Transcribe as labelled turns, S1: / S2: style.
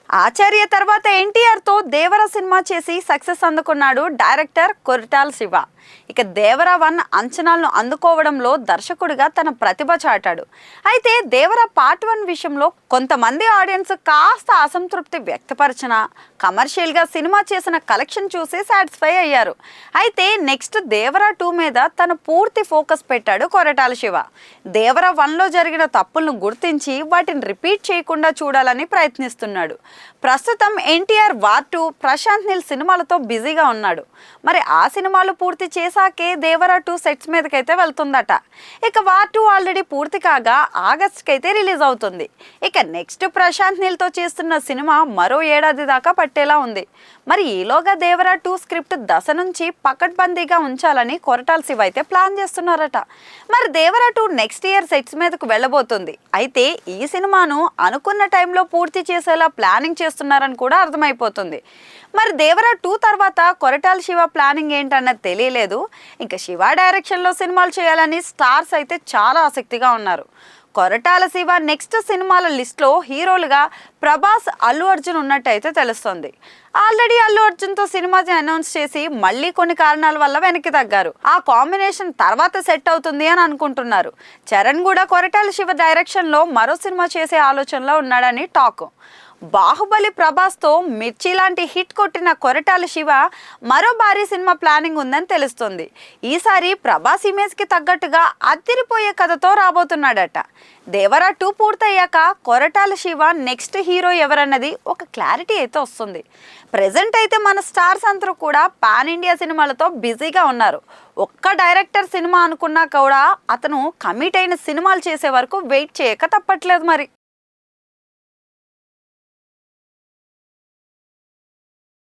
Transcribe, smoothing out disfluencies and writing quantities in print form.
S1: ఆచార్య తర్వాత ఎన్టీఆర్తో దేవర సినిమా చేసి సక్సెస్ అందుకున్నాడు డైరెక్టర్ కొరటాల శివ. ఇక దేవర 1 అంచనాలను అందుకోవడంలో దర్శకుడిగా తన ప్రతిభ చాటాడు. అయితే దేవర పార్ట్ 1 విషయంలో కొంతమంది ఆడియన్స్ కాస్త అసంతృప్తి వ్యక్తపరిచిన కమర్షియల్గా సినిమా చేసిన కలెక్షన్ చూసి సాటిస్ఫై అయ్యారు. అయితే నెక్స్ట్ దేవర 2 మీద తన పూర్తి ఫోకస్ పెట్టాడు కొరటాల శివ. దేవర 1లో జరిగిన తప్పులను గుర్తించి వాటిని రిపీట్ చేయకుండా చూడాలని ప్రయత్నిస్తున్నాడు. ప్రస్తుతం ఎన్టీఆర్ వార్ 2, ప్రశాంత్ నీల్ సినిమాలతో బిజీగా ఉన్నాడు. మరి ఆ సినిమాలు పూర్తి చేశాకే దేవర 2 సెట్స్ మీదకైతే వెళ్తుందట. ఇక వార్ 2 ఆల్రెడీ పూర్తి కాగా ఆగస్ట్కి అయితే రిలీజ్ అవుతుంది. ఇక నెక్స్ట్ ప్రశాంత్ నీల్తో చేస్తున్న సినిమా మరో ఏడాది దాకా పట్టేలా ఉంది. మరి ఈలోగా దేవర 2 స్క్రిప్ట్ దశ నుంచి పకడ్బందీగా ఉంచాలని కొరటాల శివ అయితే ప్లాన్ చేస్తున్నారట. మరి దేవర 2 నెక్స్ట్ ఇయర్ సెట్స్ మీదకు వెళ్ళబోతుంది. అయితే ఈ సినిమాను అనుకున్న టైంలో పూర్తి చేసేలా ప్లానింగ్ చేస్తున్నారని కూడా అర్థమైపోతుంది. మరి దేవర 2 తర్వాత కొరటాల శివ ప్లానింగ్ ఏంటన్నది తెలియలేదు. ఇంకా శివ డైరెక్షన్లో సినిమాలు చేయాలని స్టార్స్ అయితే చాలా ఆసక్తిగా ఉన్నారు. కొరటాల శివ నెక్స్ట్ సినిమాల లిస్ట్లో హీరోలుగా ప్రభాస్, అల్లు అర్జున్ ఉన్నట్టయితే తెలుస్తుంది. ఆల్రెడీ అల్లు అర్జున్తో సినిమాని అనౌన్స్ చేసి మళ్ళీ కొన్ని కారణాల వల్ల వెనక్కి తగ్గారు. ఆ కాంబినేషన్ తర్వాత సెట్ అవుతుంది అని అనుకుంటున్నారు. చరణ్ కూడా కొరటాల శివ డైరెక్షన్లో మరో సినిమా చేసే ఆలోచనలో ఉన్నాడని టాక్. బాహుబలి ప్రభాస్తో మిర్చి లాంటి హిట్ కొట్టిన కొరటాల శివ మరో భారీ సినిమా ప్లానింగ్ ఉందని తెలుస్తుంది. ఈసారి ప్రభాస్ ఇమేజ్కి తగ్గట్టుగా అదిరిపోయే కథతో రాబోతున్నాడట. దేవర 2 పూర్తయ్యాక కొరటాల శివ నెక్స్ట్ హీరో ఎవరన్నది ఒక క్లారిటీ అయితే వస్తుంది. ప్రెజెంట్ అయితే మన స్టార్స్ అందరూ కూడా పాన్ ఇండియా సినిమాలతో బిజీగా ఉన్నారు. ఒక్క డైరెక్టర్ సినిమా అనుకున్నా కూడా అతను కమిట్ అయిన సినిమాలు చేసే వరకు వెయిట్ చేయక తప్పట్లేదు మరి.